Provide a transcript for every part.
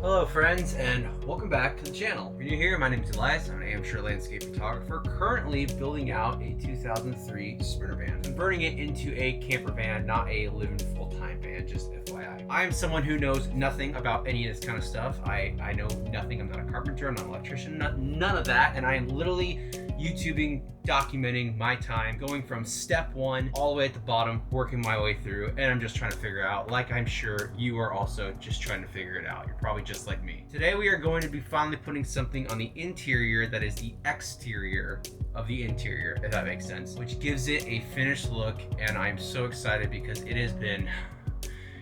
Hello friends, and welcome back to the channel. If you're new here, my name is Elias. I'm an amateur landscape photographer currently building out a 2003 Sprinter van, converting it into a camper van, not a living full-time van, just FYI. I am someone who knows nothing about any of this kind of stuff. I know nothing. I'm not a carpenter, I'm not an electrician, none of that, and I am literally YouTubing, documenting my time, going from step one all the way at the bottom, working my way through, and I'm just trying to figure out, like I'm sure you are also just trying to figure it out. You're probably just like me. Today we are going to be finally putting something on the interior that is the exterior of the interior, if that makes sense, which gives it a finished look, and I'm so excited because it has been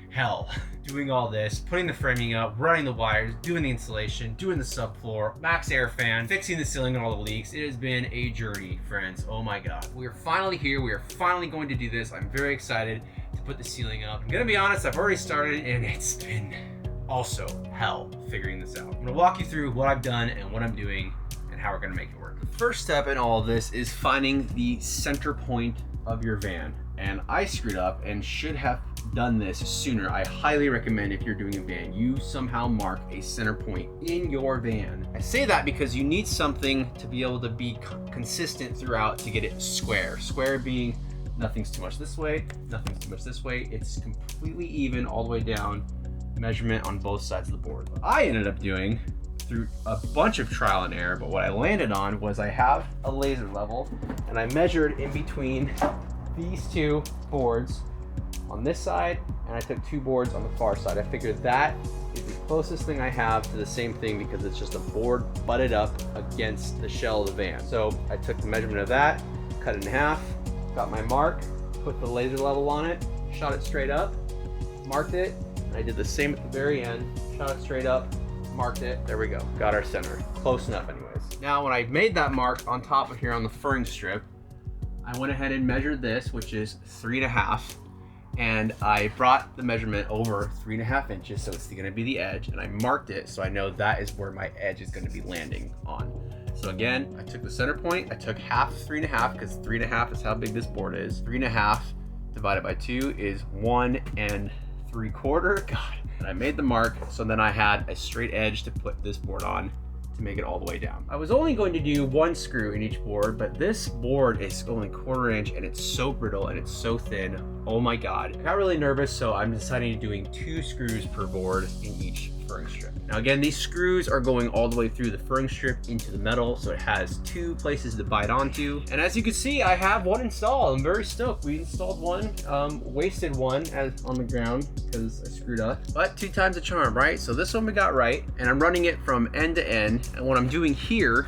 hell doing all this, putting the framing up, running the wires, doing the insulation, doing the subfloor, max air fan, fixing the ceiling and all the leaks. It has been a journey, friends. Oh my god. We are finally here. We are finally going to do this. I'm very excited to put the ceiling up. I'm gonna be honest, I've already started and it's been also hell figuring this out. I'm gonna walk you through what I've done and what I'm doing and how we're gonna make it work. The first step in all of this is finding the center point of your van. And I screwed up and should have done this sooner. I highly recommend, if you're doing a van, you somehow mark a center point in your van. I say that because you need something to be able to be consistent throughout to get it square. Square being nothing's too much this way, nothing's too much this way. It's completely even all the way down, measurement on both sides of the board. What I ended up doing through a bunch of trial and error, but what I landed on was I have a laser level and I measured in between these two boards on this side, and I took two boards on the far side. I figured that is the closest thing I have to the same thing because it's just a board butted up against the shell of the van. So I took the measurement of that, cut it in half, got my mark, put the laser level on it, shot it straight up, marked it, and I did the same at the very end, shot it straight up, marked it, there we go, got our center. Close enough anyways. Now when I made that mark on top of here on the furring strip, I went ahead and measured this, which is 3.5, and I brought the measurement over 3.5 inches, so it's gonna be the edge, and I marked it so I know that is where my edge is gonna be landing on. So again, I took the center point, I took half of 3.5 because 3.5 is how big this board is. 3.5 divided by 2 is 1 3/4. God. And I made the mark, so then I had a straight edge to put this board on to make it all the way down. I was only going to do one screw in each board, but this board is only 1/4 inch and it's so brittle and it's so thin. Oh my god. I got really nervous, so I'm deciding to doing 2 screws per board in each furring strip. Now again, these screws are going all the way through the furring strip into the metal, so it has 2 places to bite onto. And as you can see, I have one installed. I'm very stoked. We installed one, wasted one on the ground because I screwed up. But 2 times a charm, right? So this one we got right, and I'm running it from end to end. And what I'm doing here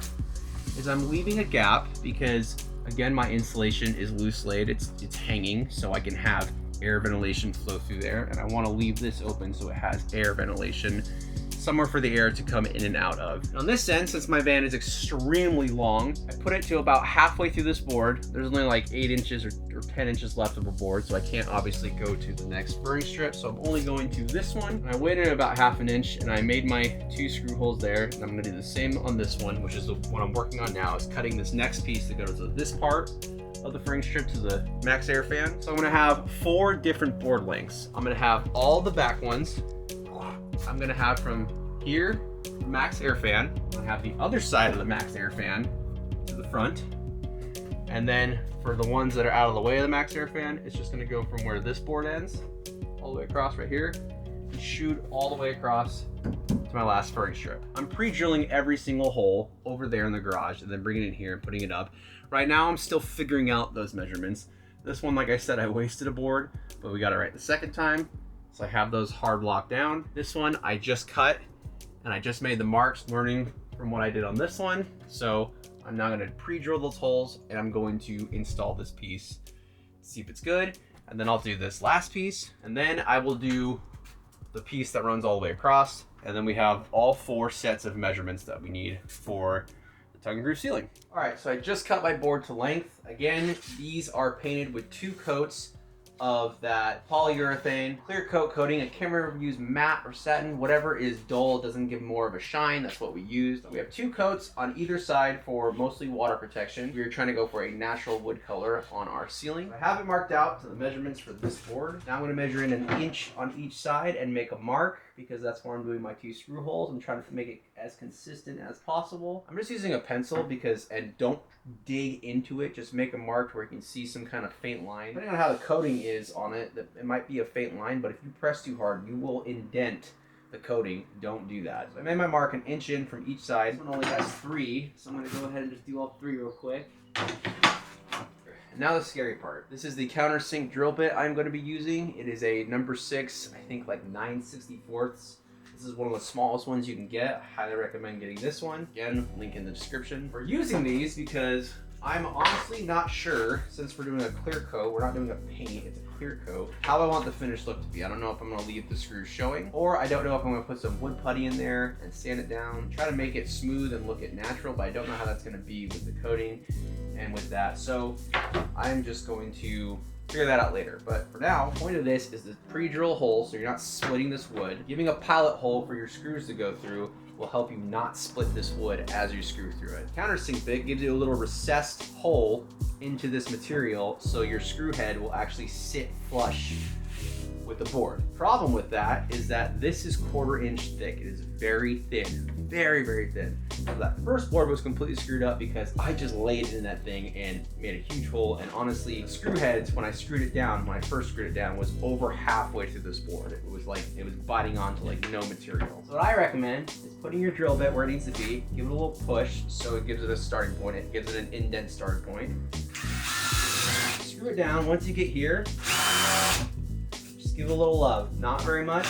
is I'm leaving a gap because, again, my insulation is loose laid. It's hanging, so I can have air ventilation flow through there, and I want to leave this open so it has air ventilation, somewhere for the air to come in and out of. On this end, since my van is extremely long, I put it to about halfway through this board. There's only like 8 inches or 10 inches left of a board, so I can't obviously go to the next furring strip, so I'm only going to this one. I waited about 1/2 inch, and I made my 2 screw holes there, and I'm gonna do the same on this one, which is what I'm working on now, is cutting this next piece that goes to this part of the furring strip to the max air fan. So I'm gonna have 4 different board lengths. I'm gonna have all the back ones. I'm gonna have from here, max air fan. I'm gonna have the other side of the max air fan to the front. And then for the ones that are out of the way of the max air fan, it's just gonna go from where this board ends, all the way across right here, and shoot all the way across to my last furring strip. I'm pre-drilling every single hole over there in the garage and then bringing it in here and putting it up. Right now, I'm still figuring out those measurements. This one, like I said, I wasted a board, but we got it right the second time. So I have those hard locked down. This one, I just cut and I just made the marks, learning from what I did on this one. So I'm now gonna pre-drill those holes and I'm going to install this piece, see if it's good. And then I'll do this last piece. And then I will do the piece that runs all the way across. And then we have all 4 sets of measurements that we need for the tongue and groove ceiling. All right, so I just cut my board to length. Again, these are painted with 2 coats of that polyurethane clear coat coating. I can't remember if we use matte or satin, whatever is dull, doesn't give more of a shine. That's what we used. We have 2 coats on either side for mostly water protection. We were trying to go for a natural wood color on our ceiling. I have it marked out to the measurements for this board. Now I'm going to measure in 1 inch on each side and make a mark, because that's where I'm doing my 2 screw holes. I'm trying to make it as consistent as possible. I'm just using a pencil because, and don't dig into it, just make a mark where you can see some kind of faint line. Depending on how the coating is on it, it might be a faint line, but if you press too hard, you will indent the coating. Don't do that. So I made my mark 1 inch in from each side. This one only has 3, so I'm going to go ahead and just do all 3 real quick. And now the scary part. This is the countersink drill bit I'm going to be using. It is a number 6, I think like 9/64. This is one of the smallest ones you can get. I highly recommend getting this one. Again, link in the description. We're using these because I'm honestly not sure, since we're doing a clear coat, we're not doing a paint, it's a clear coat, how I want the finished look to be. I don't know if I'm going to leave the screws showing, or I don't know if I'm going to put some wood putty in there and sand it down, try to make it smooth and look it natural, but I don't know how that's going to be with the coating and with that. So I'm just going to figure that out later. But for now, the point of this is to pre-drill holes so you're not splitting this wood. Giving a pilot hole for your screws to go through will help you not split this wood as you screw through it. Countersink bit gives you a little recessed hole into this material so your screw head will actually sit flush with the board. Problem with that is that this is 1/4 inch thick. It is very thin, very, very thin. So that first board was completely screwed up because I just laid it in that thing and made a huge hole. And honestly, screw heads, when I screwed it down, when I first screwed it down, was over halfway through this board. It was like, it was biting onto like no material. So what I recommend is putting your drill bit where it needs to be, give it a little push so it gives it a starting point. It gives it an indent starting point. Screw it down. Once you get here, just give it a little love. Not very much.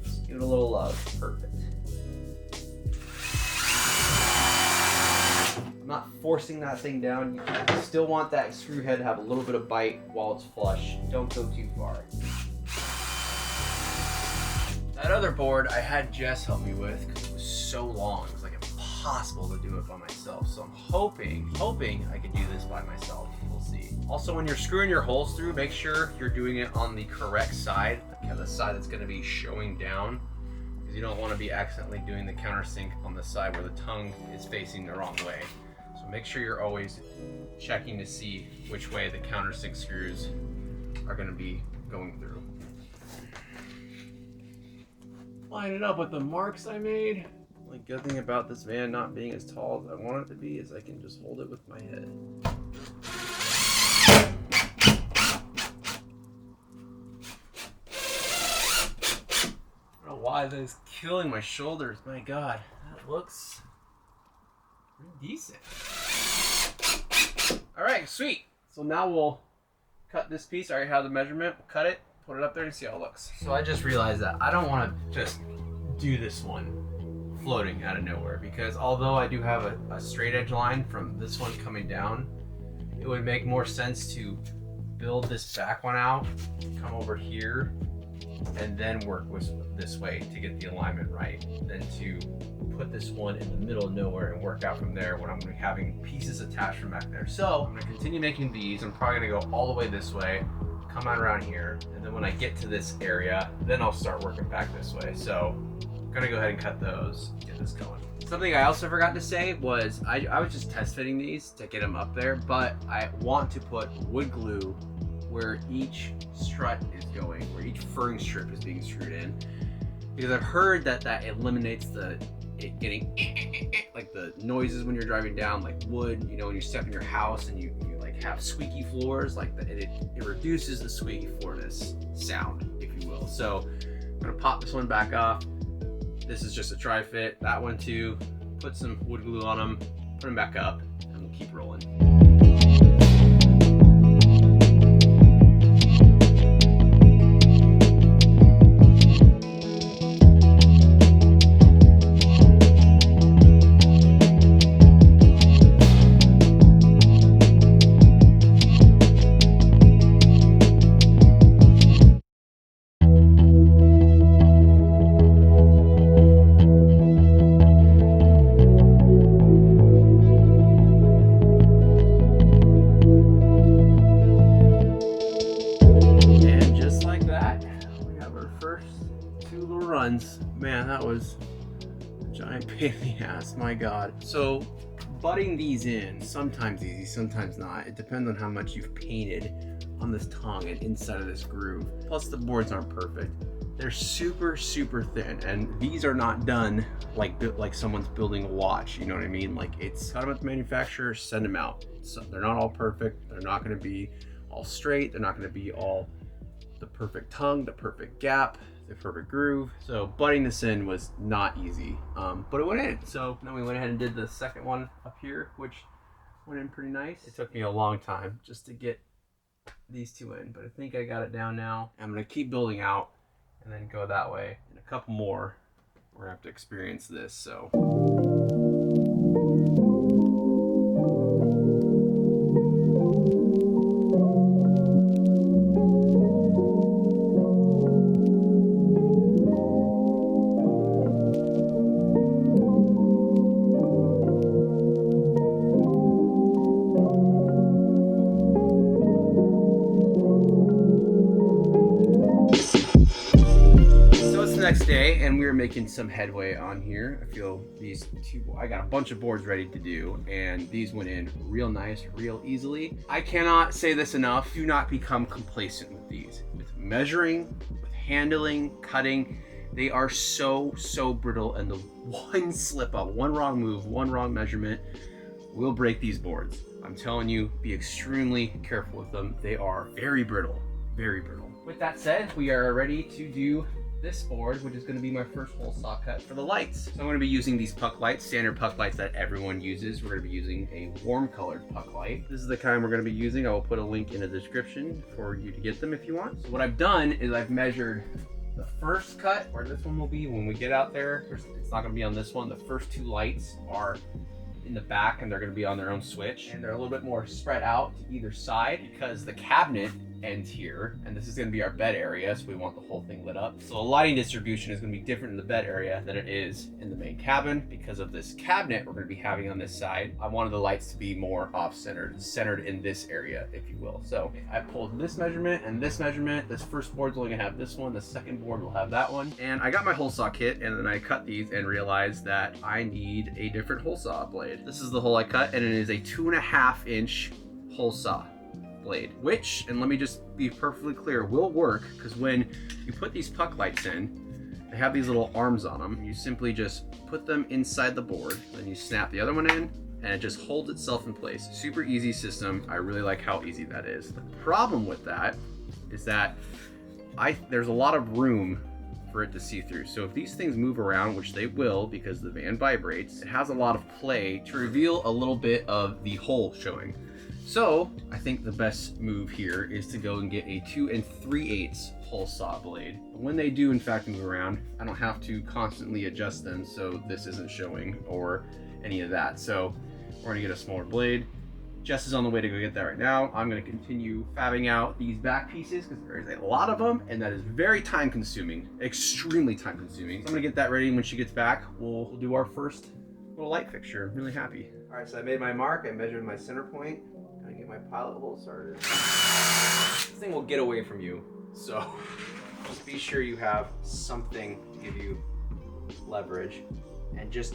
Just give it a little love. Perfect. I'm not forcing that thing down. You still want that screw head to have a little bit of bite while it's flush. Don't go too far. That other board I had Jess help me with because it was so long. It was like impossible to do it by myself. So I'm hoping I can do this by myself. We'll see. Also, when you're screwing your holes through, make sure you're doing it on the correct side. Like the side that's going to be showing down. Because you don't want to be accidentally doing the countersink on the side where the tongue is facing the wrong way. So make sure you're always checking to see which way the countersink screws are going to be going through. Line it up with the marks I made. The only good thing about this van not being as tall as I want it to be is I can just hold it with my head. I don't know why that is killing my shoulders. My God, that looks pretty decent. All right, sweet. So now we'll cut this piece. I already have the measurement. We'll cut it, put it up there and see how it looks. So I just realized that I don't want to just do this one floating out of nowhere, because although I do have a straight edge line from this one coming down, it would make more sense to build this back one out, come over here, and then work with this way to get the alignment right, than to put this one in the middle of nowhere and work out from there when I'm going to be having pieces attached from back there. So I'm going to continue making these. I'm probably going to go all the way this way, come on around here, and then when I get to this area, then I'll start working back this way. So I'm going to go ahead and cut those, get this going. Something I also forgot to say was I was just test fitting these to get them up there, but I want to put wood glue where each strut is going, where each furring strip is being screwed in, because I've heard that eliminates it getting like the noises when you're driving down, like wood, you know, when you step in your house and you like have squeaky floors, like that, it reduces the squeaky floorness sound, if you will. So I'm gonna pop this one back off. This is just a try fit. That one too, put some wood glue on them, put them back up, and we'll keep rolling. was a giant pain in the ass, my God. So butting these in, sometimes easy, sometimes not. It depends on how much you've painted on this tongue and inside of this groove. Plus the boards aren't perfect. They're super, super thin, and these are not done like someone's building a watch, you know what I mean? Like, it's cut them at the manufacturer, send them out. So they're not all perfect. They're not gonna be all straight. They're not gonna be all the perfect tongue, the perfect gap, the perfect groove. So butting this in was not easy, but it went in. So then we went ahead and did the second one up here, which went in pretty nice. It took me a long time just to get these two in, but I think I got it down now. I'm gonna keep building out and then go that way. And a couple more, we're gonna have to experience this, so. Next day, and we were making some headway on here. I feel these two, I got a bunch of boards ready to do, and these went in real nice, real easily. I cannot say this enough. Do not become complacent with these. With measuring, with handling, cutting, they are so brittle, and the one slip up, one wrong move, one wrong measurement will break these boards. I'm telling you, be extremely careful with them. They are very brittle, very brittle. With that said, we are ready to do this board, which is going to be my first hole saw cut for the lights. So I'm going to be using these puck lights, standard puck lights that everyone uses. We're going to be using a warm colored puck light. This is the kind we're going to be using. I will put a link in the description for you to get them if you want. So what I've done is I've measured the first cut, where this one will be when we get out there. It's not going to be on this one. The first two lights are in the back, and they're going to be on their own switch, and they're a little bit more spread out to either side because the cabinet ends here, and this is going to be our bed area, so we want the whole thing lit up. So the lighting distribution is going to be different in the bed area than it is in the main cabin because of this cabinet we're going to be having on this side. I wanted the lights to be more off-centered, centered in this area, if you will. So I pulled this measurement and this measurement. This first board's only going to have this one. The second board will have that one. And I got my hole saw kit, and then I cut these and realized that I need a different hole saw blade. This is the hole I cut, and it is a 2.5 inch hole saw blade, which, and let me just be perfectly clear, will work because when you put these puck lights in, they have these little arms on them. You simply just put them inside the board, then you snap the other one in, and it just holds itself in place. Super easy system. I really like how easy that is. The problem with that is that there's a lot of room for it to see through. So if these things move around, which they will because the van vibrates, it has a lot of play to reveal a little bit of the hole showing. So I think the best move here is to go and get a 2 3/8 hole saw blade. When they do in fact move around, I don't have to constantly adjust them so this isn't showing or any of that. So we're gonna get a smaller blade. Jess is on the way to go get that right now. I'm gonna continue fabbing out these back pieces because there is a lot of them, and that is very time consuming, extremely time consuming. So I'm gonna get that ready, and when she gets back, we'll do our first little light fixture. I'm really happy. All right, so I made my mark. I measured my center point. I get my pilot hole started. This thing will get away from you, so just be sure you have something to give you leverage, and just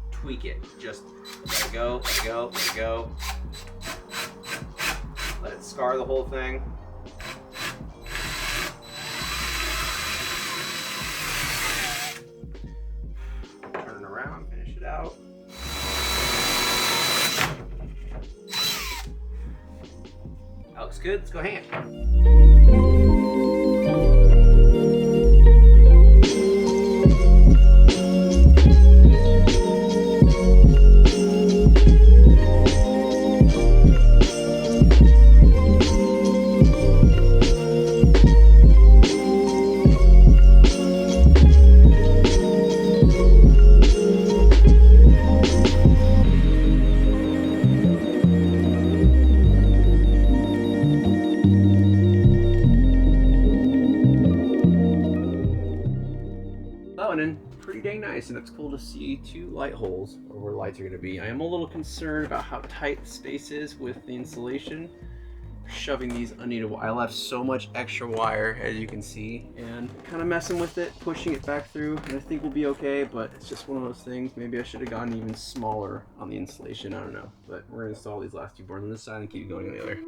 tweak it. Just let it go, let it go, let it go. Let it scar the whole thing. Turn it around, finish it out. That looks good, let's go hand. Pretty dang nice, and it's cool to see two light holes where lights are going to be. I am a little concerned about how tight the space is with the insulation. shoving these unneeded wire. I left so much extra wire, as you can see, and kind of messing with it, pushing it back through, and I think we'll be okay, but it's just one of those things. Maybe I should have gotten even smaller on the insulation, I don't know. But we're gonna install these last two boards on this side and keep going on the other.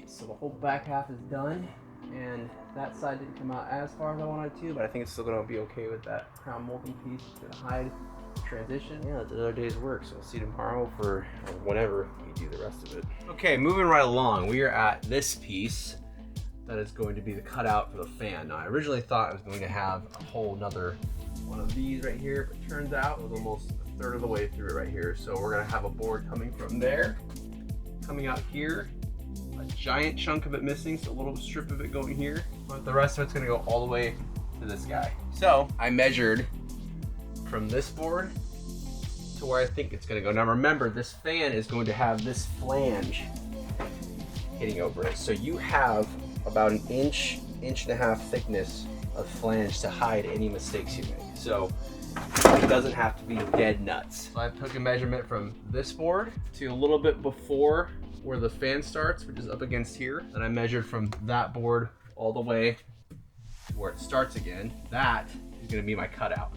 So the whole back half is done, and that side didn't come out as far as I wanted to, but I think it's still gonna be okay with that crown molding piece. It's gonna hide the transition. Yeah, that's another day's work, so we'll see tomorrow for whenever we do the rest of it. Okay, moving right along, we are at this piece that is going to be the cutout for the fan. Now, I originally thought I was going to have a whole nother one of these right here, but it turns out it was almost a third of the way through it right here. So we're gonna have a board coming from there, coming out here, a giant chunk of it missing, so a little strip of it going here, but the rest of it's gonna go all the way to this guy. So I measured from this board to where I think it's gonna go. Now remember, this fan is going to have this flange hitting over it. So you have about an inch, inch and a half thickness of flange to hide any mistakes you make. So it doesn't have to be dead nuts. So I took a measurement from this board to a little bit before where the fan starts, which is up against here. And I measured from that board all the way to where it starts again. That is gonna be my cutout.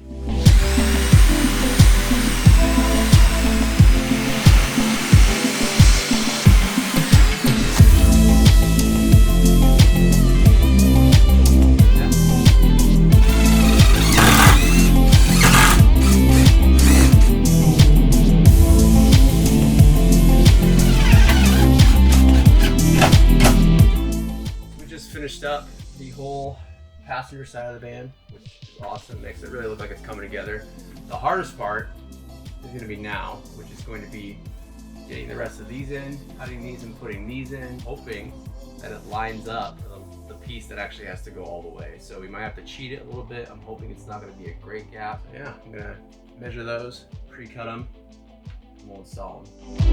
Finished up the whole passenger side of the van, which is awesome. Makes it really look like it's coming together. The hardest part is going to be now, which is going to be getting the rest of these in, cutting these and putting these in, hoping that it lines up the piece that actually has to go all the way. So we might have to cheat it a little bit. I'm hoping it's not going to be a great gap. Yeah, I'm going to measure those, pre-cut them, and we'll install them.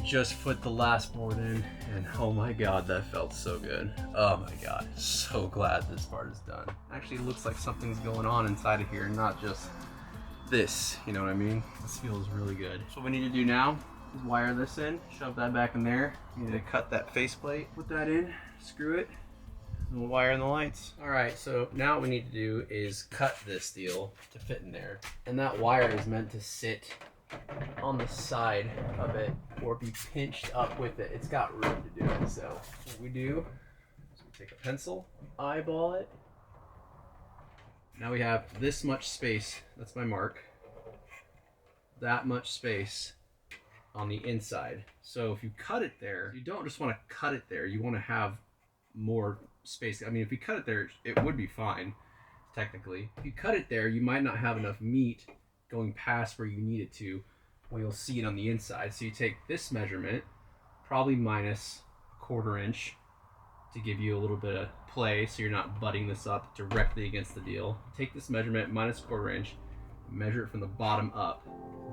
Just put the last board in, and oh my god, that felt so good. Oh my god, so glad this part is done. Actually looks like something's going on inside of here, not just this, you know what I mean? This feels really good. So what we need to do now is wire this in, shove that back in there. We need to cut that faceplate, put that in, screw it, and we'll wire in the lights. All right, so now what we need to do is cut this deal to fit in there. And that wire is meant to sit on the side of it or be pinched up with it. It's got room to do it. So what we do is we take a pencil, eyeball it. Now we have this much space, that's my mark, that much space on the inside. So if you cut it there, you don't just want to cut it there, you want to have more space. I mean, if you cut it there, it would be fine, technically. If you cut it there, you might not have enough meat going past where you need it to, well, you'll see it on the inside. So you take this measurement, probably minus a 1/4 inch to give you a little bit of play so you're not butting this up directly against the deal. Take this measurement, minus 1/4 inch, measure it from the bottom up.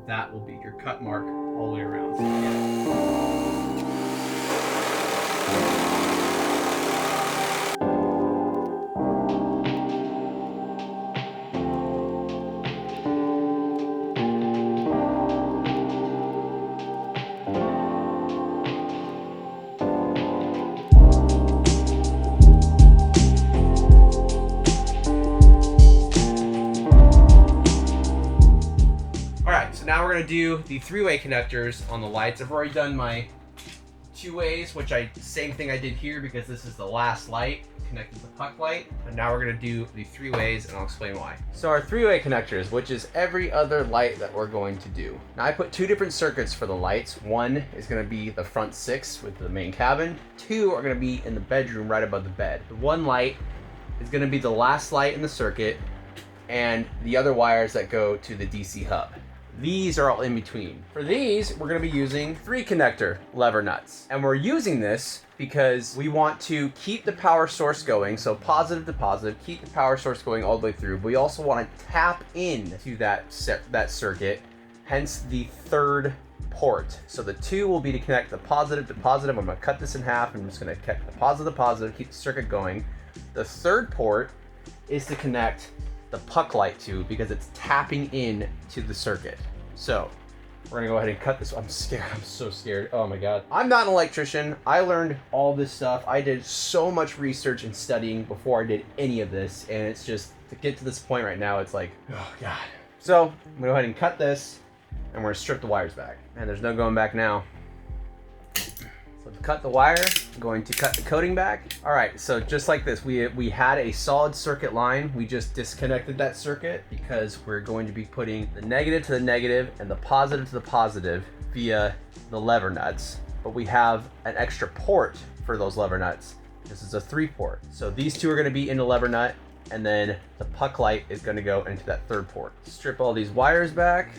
That will be your cut mark all the way around. Now we're gonna do the 3-way connectors on the lights. I've already done my 2 ways, which same thing I did here because this is the last light connected to the puck light. And now we're gonna do the 3 ways and I'll explain why. So our 3-way connectors, which is every other light that we're going to do. Now I put 2 different circuits for the lights. One is gonna be the front 6 with the main cabin. 2 are gonna be in the bedroom right above the bed. The one light is gonna be the last light in the circuit and the other wires that go to the DC hub. These are all in between. For these, we're gonna be using 3 connector lever nuts. And we're using this because we want to keep the power source going, so positive to positive, keep the power source going all the way through. But we also wanna tap into that circuit, hence the 3rd port. So the 2 will be to connect the positive to positive. I'm gonna cut this in half. I'm just gonna connect the positive to positive, keep the circuit going. The 3rd port is to connect the puck light to because it's tapping in to the circuit. So we're gonna go ahead and cut this. I'm scared. I'm so scared. Oh my God. I'm not an electrician. I learned all this stuff. I did so much research and studying before I did any of this. And it's just to get to this point right now, it's like, oh God. So I'm gonna go ahead and cut this and we're gonna strip the wires back. And there's no going back now. So to cut the wire, I'm going to cut the coating back. All right, so just like this, we had a solid circuit line. We just disconnected that circuit because we're going to be putting the negative to the negative and the positive to the positive via the lever nuts. But we have an extra port for those lever nuts. This is a 3 port. So these 2 are gonna be in the lever nut and then the puck light is gonna go into that 3rd port. Strip all these wires back.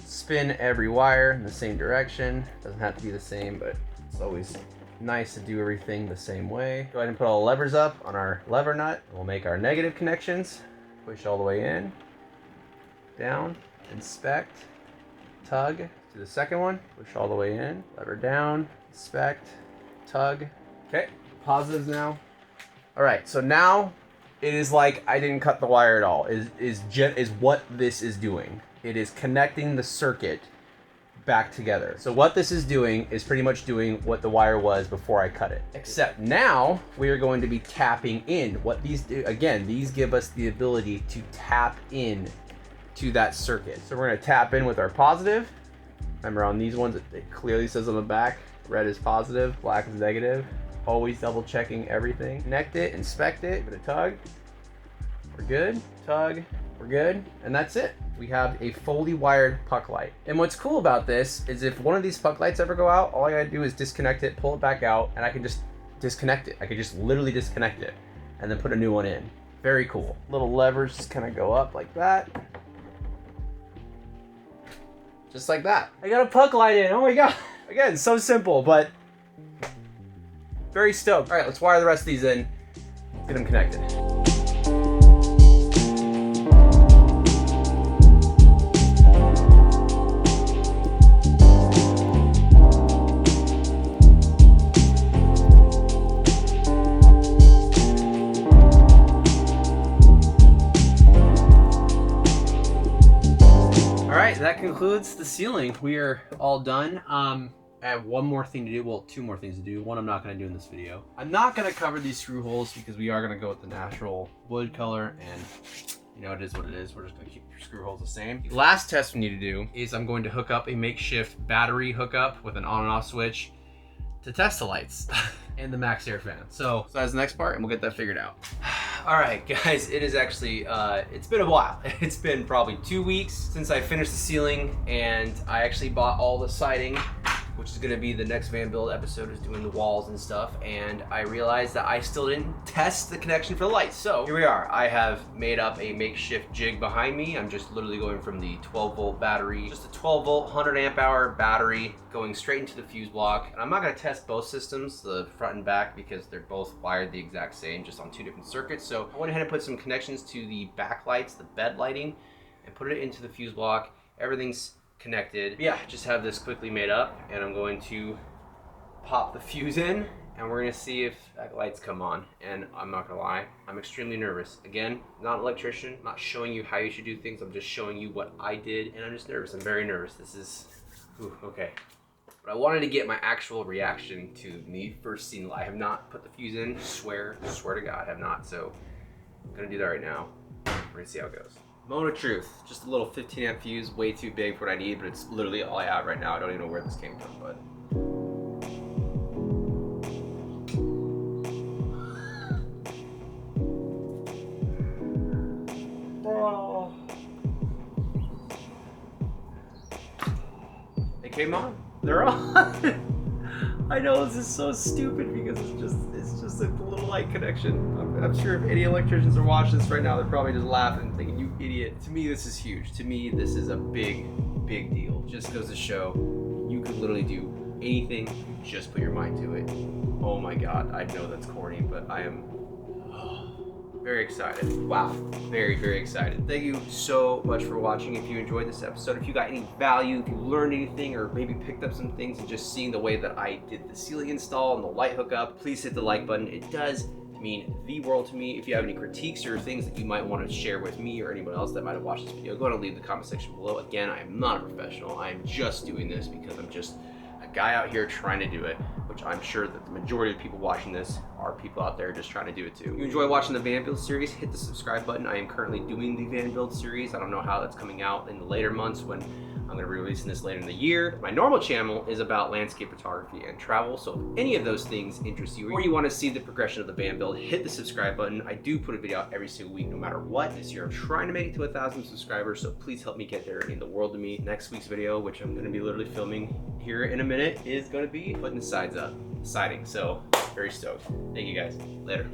Spin every wire in the same direction. Doesn't have to be the same, but it's always nice to do everything the same way. Go ahead and put all the levers up on our lever nut. We'll make our negative connections. Push all the way in, down, inspect, tug. To the second one, push all the way in, lever down, inspect, tug. Okay, positives now. All right, so now it is like I didn't cut the wire at all. Is what this is doing. It is connecting the circuit back together. So what this is doing is pretty much doing what the wire was before I cut it. Except now we are going to be tapping in. What these do, again, these give us the ability to tap in to that circuit. So we're gonna tap in with our positive. Remember on these ones, it clearly says on the back, red is positive, black is negative. Always double checking everything. Connect it, inspect it, give it a tug. We're good, tug, we're good, and that's it. We have a fully wired puck light. And what's cool about this is if one of these puck lights ever go out, all I gotta do is disconnect it, pull it back out, and I can just disconnect it. I can just literally disconnect it and then put a new one in. Very cool. Little levers just kind of go up like that. Just like that. I got a puck light in, oh my God. Again, so simple, but very stoked. All right, let's wire the rest of these in, get them connected. That concludes the ceiling. We are all done. I have one more thing to do. Well, 2 more things to do. One I'm not going to do in this video. I'm not going to cover these screw holes because we are going to go with the natural wood color, and you know, it is what it is. We're just going to keep the screw holes the same. The last test we need to do is I'm going to hook up a makeshift battery hookup with an on and off switch to test the lights and the max air fan. So that's the next part and we'll get that figured out. All right, guys, it is actually, it's been a while. It's been probably 2 weeks since I finished the ceiling, and I actually bought all the siding, which is gonna be the next van build episode, is doing the walls and stuff, and I realized that I still didn't test the connection for the lights. So here we are. I have made up a makeshift jig behind me. I'm just literally going from the 12-volt battery, just a 12-volt, 100 amp hour battery, going straight into the fuse block. And I'm not gonna test both systems, the front and back, because they're both wired the exact same, just on 2 different circuits. So I went ahead and put some connections to the back lights, the bed lighting, and put it into the fuse block. Everything's connected. Yeah, just have this quickly made up, and I'm going to pop the fuse in, and we're gonna see if that lights come on. And I'm not gonna lie, I'm extremely nervous. Again, not an electrician, not showing you how you should do things, I'm just showing you what I did, and I'm just nervous. I'm very nervous. This is, ooh, okay. But I wanted to get my actual reaction to me first seeing the light. I have not put the fuse in, swear to God, I have not. So I'm gonna do that right now. We're gonna see how it goes. Moment of truth, just a little 15 amp fuse, way too big for what I need, but it's literally all I have right now. I don't even know where this came from, but came on. They're on. I know this is so stupid because it's just a little light connection. I'm sure if any electricians are watching this right now, they're probably just laughing, thinking, "You idiot." To me, this is huge. To me, this is a big deal. Just goes to show you can literally do anything. Just put your mind to it. Oh my God, I know that's corny, but I am very excited. Wow, very excited. Thank you so much for watching. If you enjoyed this episode, if you got any value, if you learned anything, or maybe picked up some things and just seeing the way that I did the ceiling install and the light hookup, please hit the like button. It does mean the world to me. If you have any critiques or things that you might want to share with me or anyone else that might have watched this video, go ahead and leave the comment section below. Again, I am not a professional. I am just doing this because I'm just a guy out here trying to do it, which I'm sure that the majority of people watching this are people out there just trying to do it too. If you enjoy watching the van build series, hit the subscribe button. I am currently doing the van build series. I don't know how that's coming out in the later months when I'm going to be releasing this later in the year. My normal channel is about landscape photography and travel, so if any of those things interest you or you want to see the progression of the van build, hit the subscribe button. I do put a video out every single week no matter what. This year I'm trying to make it to 1,000 subscribers, so please help me get there. It means the world to me. Next week's video, which I'm going to be literally filming here in a minute, is going to be putting the sides up, siding, so very stoked. Thank you guys. Later.